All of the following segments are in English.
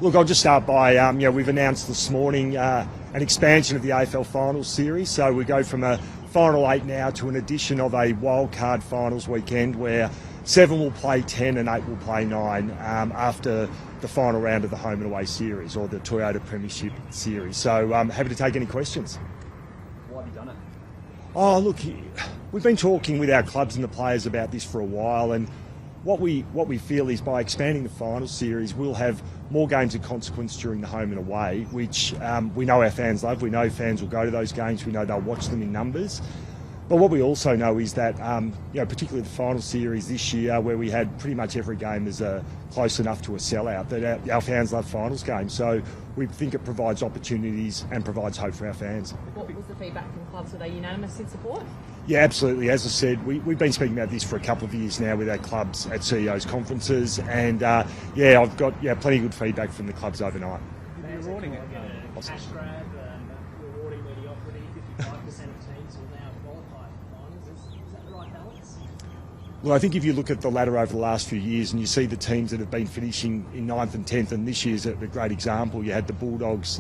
Look, I'll just start by, we've announced this morning an expansion of the AFL Finals series. So we go from a Final 8 now to an addition of a Wildcard Finals weekend where 7 will play 10 and 8 will play 9 after the final round of the home and away series, or the Toyota Premiership series. So happy to take any questions. Why have you done it? Oh, look, we've been talking with our clubs and the players about this for a while, and what we feel is by expanding the final series, we'll have more games of consequence during the home and away, which we know our fans love. We know fans will go to those games. We know they'll watch them in numbers. But what we also know is that, particularly the final series this year, where we had pretty much every game as close enough to a sellout, that our fans love finals games. So we think it provides opportunities and provides hope for our fans. What was the feedback from clubs? Were they unanimous in support? Yeah, absolutely. As I said, we've been speaking about this for a couple of years now with our clubs at CEOs conferences, and I've got plenty of good feedback from the clubs overnight. Rewarding it. Cash grab, rewarding mediocrity. 55% of teams will now qualify for finals. Is that the right balance? Well, I think if you look at the ladder over the last few years and you see the teams that have been finishing in 9th and 10th, and this year's a great example. You had the Bulldogs.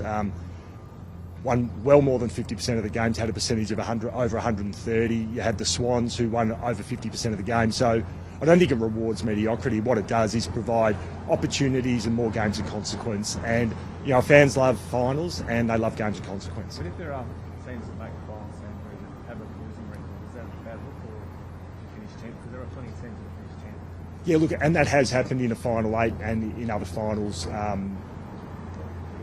Won well more than 50% of the games, had a percentage of over 130. You had the Swans, who won over 50% of the games. So I don't think it rewards mediocrity. What it does is provide opportunities and more games of consequence. And fans love finals and they love games of consequence. But if there are teams that make the finals and have a losing record, is that a bad look, or to finish 10th? Because there are plenty of teams that finish 10th. Yeah, look, and that has happened in a Final 8 and in other finals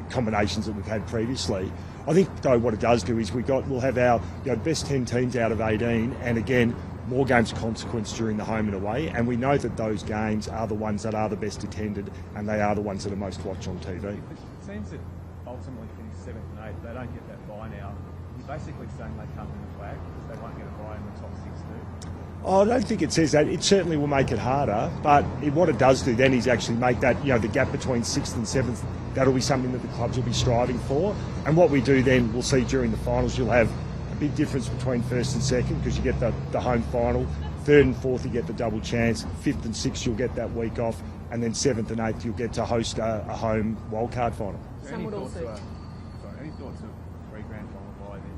combinations that we've had previously. I think, though, what it does do is we'll have our best 10 teams out of 18, and again, more games of consequence during the home and away, and we know that those games are the ones that are the best attended, and they are the ones that are most watched on TV. But teams that ultimately finish 7th and 8th, they don't get that bye now. You're basically saying they come in the flag because they won't get a bye in the top 6 too. Oh, I don't think it says that. It certainly will make it harder, but what it does do then is actually make that, the gap between 6th and 7th, that'll be something that the clubs will be striving for. And what we do then, we'll see during the finals, you'll have a big difference between 1st and 2nd because you get the home final. 3rd and 4th, you get the double chance. 5th and 6th, you'll get that week off. And then 7th and 8th, you'll get to host a home wildcard final. Some would also... Any thoughts of 3 grand final bye then?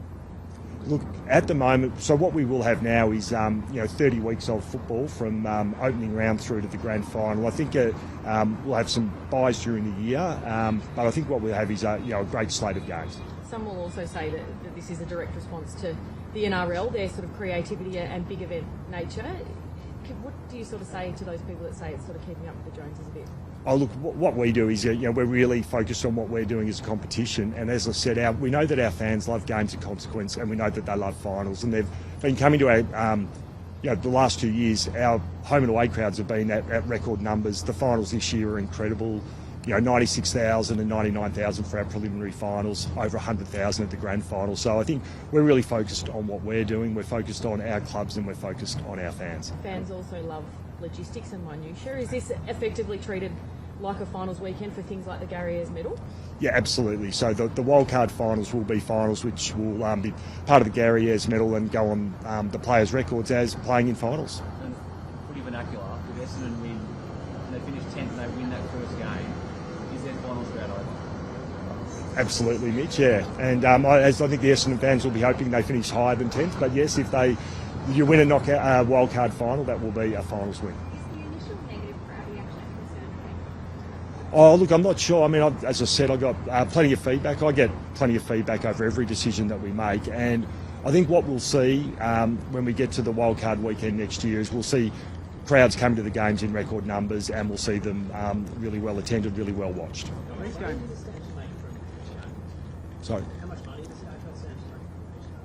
Look, at the moment, so what we will have now is 30 weeks of football from opening round through to the grand final. I think we'll have some buys during the year, but I think what we'll have is a great slate of games. Some will also say that this is a direct response to the NRL, their sort of creativity and big event nature. What do you sort of say to those people that say it's sort of keeping up with the Joneses a bit? Oh, look, what we do is, we're really focused on what we're doing as a competition. And as I said, we know that our fans love games of consequence, and we know that they love finals. And they've been coming to our, the last 2 years, our home and away crowds have been at record numbers. The finals this year are incredible. 96,000 and 99,000 for our preliminary finals, over 100,000 at the grand final. So I think we're really focused on what we're doing. We're focused on our clubs and we're focused on our fans. Fans also love logistics and minutiae. Is this effectively treated like a finals weekend for things like the Gary Ayres medal? Yeah, absolutely. So the wildcard finals will be finals which will be part of the Gary Ayres medal and go on the players' records as playing in finals. Pretty vernacular. If Essendon win and they finish 10th and they win that first game, is their finals round over? Absolutely, Mitch, yeah. And I think the Essendon fans will be hoping they finish higher than 10th. But yes, if you win a knockout wildcard final, that will be a finals win. Is the initial negative crowd reaction concerned? Oh, look, I'm not sure. I mean, as I said, I got plenty of feedback. I get plenty of feedback over every decision that we make. And I think what we'll see when we get to the wildcard weekend next year is we'll see crowds come to the games in record numbers, and we'll see them really well attended, really well watched. Sorry. How much money does the AFL stand to make?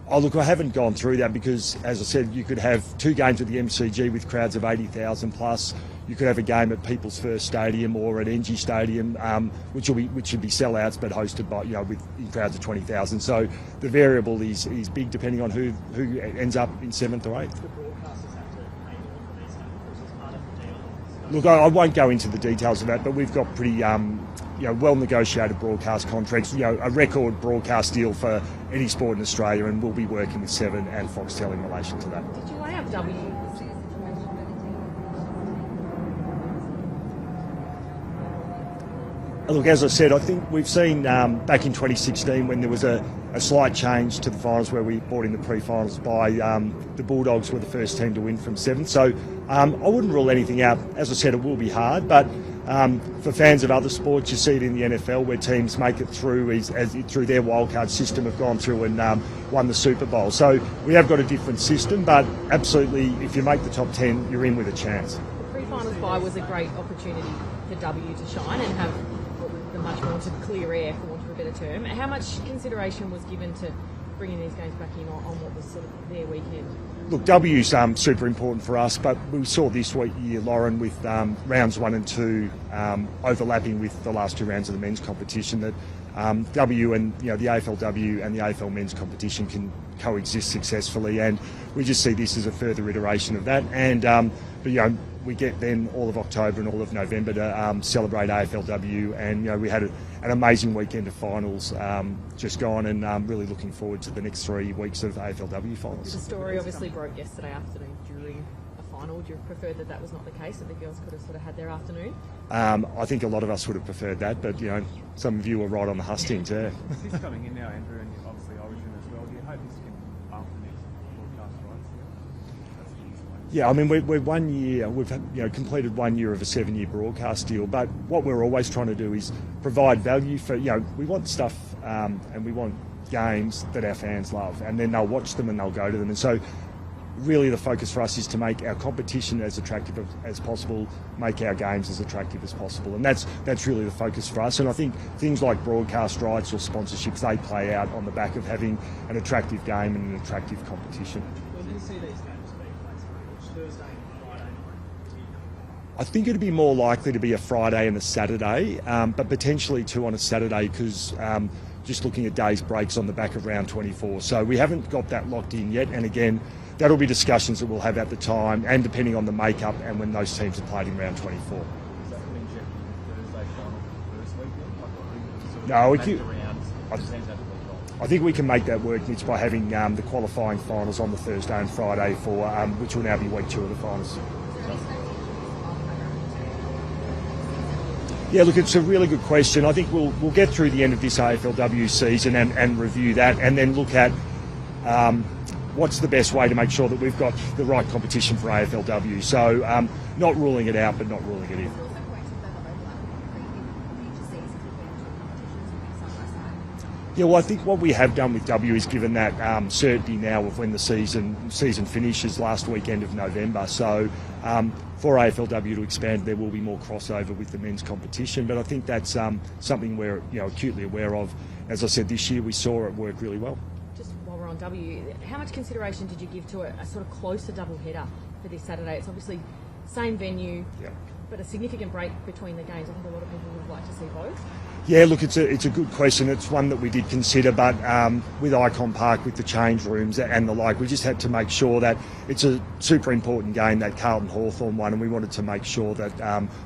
Oh, look, I haven't gone through that because, as I said, you could have 2 games at the MCG with crowds of 80,000 plus. You could have a game at People's First Stadium or at NG Stadium, which should be sellouts but hosted by with crowds of 20,000. So the variable is big depending on who ends up in 7th or 8th. The broadcasters have to pay more for these games as part of the deal. Look, I won't go into the details of that, but we've got pretty well negotiated broadcast contracts. A record broadcast deal for any sport in Australia, and we'll be working with Seven and Foxtel in relation to that. Did you lay out W? Look, as I said, I think we've seen back in 2016 when there was a slight change to the finals where we brought in the pre-finals by the Bulldogs were the first team to win from 7th. So I wouldn't rule anything out. As I said, it will be hard, but for fans of other sports, you see it in the NFL where teams make it through through their wildcard system, have gone through and won the Super Bowl. So we have got a different system, but absolutely, if you make the top 10, you're in with a chance. The pre-finals bye was a great opportunity for W to shine and have the much wanted clear air, for want of a better term. How much consideration was given to bringing these games back in on what was sort of their weekend? Look, W's super important for us, but we saw this year, Lauren, with rounds 1 and 2 overlapping with the last 2 rounds of the men's competition, that W and the AFLW and the AFL men's competition can coexist successfully, and we just see this as a further iteration of that. And but we get then all of October and all of November to celebrate AFLW, and we had an amazing weekend of finals just gone, and really looking forward to the next 3 weeks of AFLW finals. The story obviously broke yesterday afternoon during a final. Would you have preferred that was not the case, that the girls could have sort of had their afternoon? I think a lot of us would have preferred that, but some of you were right on the hustings there. Is this coming in now, Andrew, and obviously Origin as well? Do you hope this can bump the next broadcast rights? Yeah, I mean, we're 1 year. We've completed 1 year of a 7-year broadcast deal. But what we're always trying to do is provide value for. We want stuff and we want games that our fans love, and then they'll watch them and they'll go to them. And so, really, the focus for us is to make our competition as attractive as possible, make our games as attractive as possible, and that's really the focus for us. And I think things like broadcast rights or sponsorships, they play out on the back of having an attractive game and an attractive competition. When do you see these games being played? Thursday and Friday? I think it'd be more likely to be a Friday and a Saturday, but potentially 2 on a Saturday, because just looking at days breaks on the back of round 24. So we haven't got that locked in yet, and again, that'll be discussions that we'll have at the time, and depending on the makeup and when those teams are played in round 24. Does that mean Jeff, the Thursday final for the first weekend? No, I think we can make that work, Mitch, by having the qualifying finals on the Thursday and Friday for which will now be week 2 of the finals. Yeah, look, it's a really good question. I think we'll get through the end of this AFLW season and review that, and then look at what's the best way to make sure that we've got the right competition for AFLW. So not ruling it out, but not ruling it in. Yeah, well, I think what we have done with W is given that certainty now of when the season finishes last weekend of November. So for AFLW to expand, there will be more crossover with the men's competition. But I think that's something we're acutely aware of. As I said, this year we saw it work really well. Just while we're on W, how much consideration did you give to a sort of closer double header for this Saturday? It's obviously same venue, but a significant break between the games. I think a lot of people would like to see both. Yeah, look, it's a good question. It's one that we did consider, but with Icon Park, with the change rooms and the like, we just had to make sure that it's a super important game, that Carlton-Hawthorn one, and we wanted to make sure that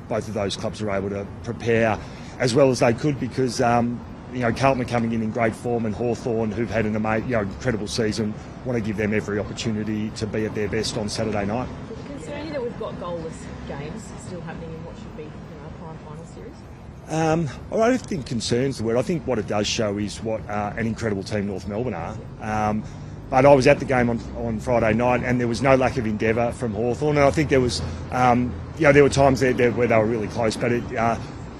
both of those clubs are able to prepare as well as they could, because Carlton are coming in great form, and Hawthorn, who've had an incredible season, want to give them every opportunity to be at their best on Saturday night. Does it concern you that we've got goalless games still happening in what should be a prime final series? I don't think concerns the word. I think what it does show is what an incredible team North Melbourne are. But I was at the game on Friday night, and there was no lack of endeavour from Hawthorn. And I think there was, there were times there where they were really close. But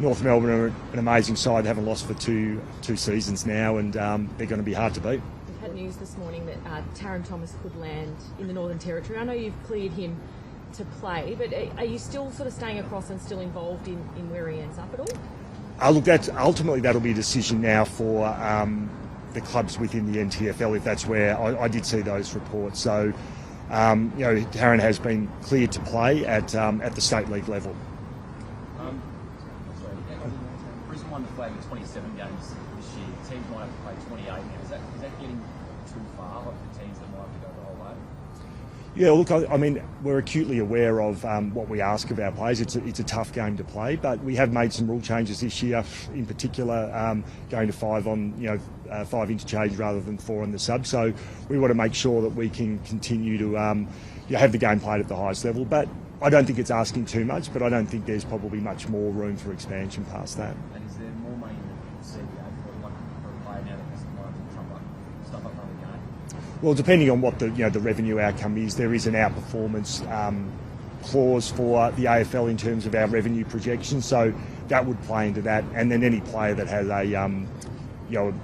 North Melbourne are an amazing side. They haven't lost for two seasons now, and they're going to be hard to beat. We've had news this morning that Taron Thomas could land in the Northern Territory. I know you've cleared him to play, but are you still sort of staying across and still involved in where he ends up at all? Look, that'll be a decision now for the clubs within the NTFL, if that's where I did see those reports. So, Taron has been cleared to play at the state league level. Brisbane won the flag in 27 games this year. Teams might have to play 28 now. Is that getting too far, like the teams that might have to go the whole way? Yeah, look, I mean, we're acutely aware of what we ask of our players. It's a tough game to play, but we have made some rule changes this year, in particular going to 5 on, 5 interchange rather than 4 on the sub. So we want to make sure that we can continue to have the game played at the highest level. But I don't think it's asking too much, but I don't think there's probably much more room for expansion past that. And is there the CBA for a player now that has to stuff up another game? Well, depending on what the revenue outcome is, there is an outperformance clause for the AFL in terms of our revenue projections, so that would play into that. And then any player that has a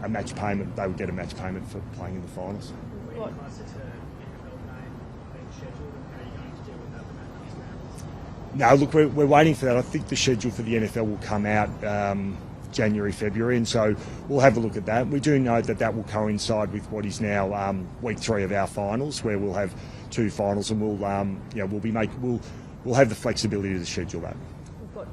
match payment, they would get a match payment for playing in the finals. We're getting closer to NFL game being scheduled, and how are you going to deal with that when that comes around? No, look, we're waiting for that. I think the schedule for the NFL will come out January, February, and so we'll have a look at that. We do know that will coincide with what is now week 3 of our finals, where we'll have 2 finals, and we'll have the flexibility to schedule that. We've got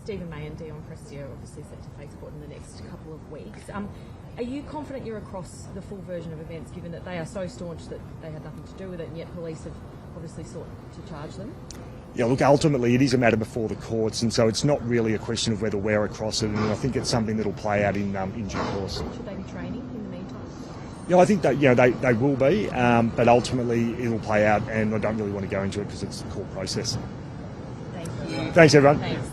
Stephen May and Dillon obviously set to face court in the next couple of weeks. Are you confident you're across the full version of events, given that they are so staunch that they had nothing to do with it, and yet police have obviously sought to charge them? Yeah, look, ultimately it is a matter before the courts, and so it's not really a question of whether we're across it, and I think it's something that'll play out in due course. Should they be training in the meantime? Yeah, I think that they will be, but ultimately it'll play out, and I don't really want to go into it because it's the court process. Thank you. Thanks, everyone. Thanks.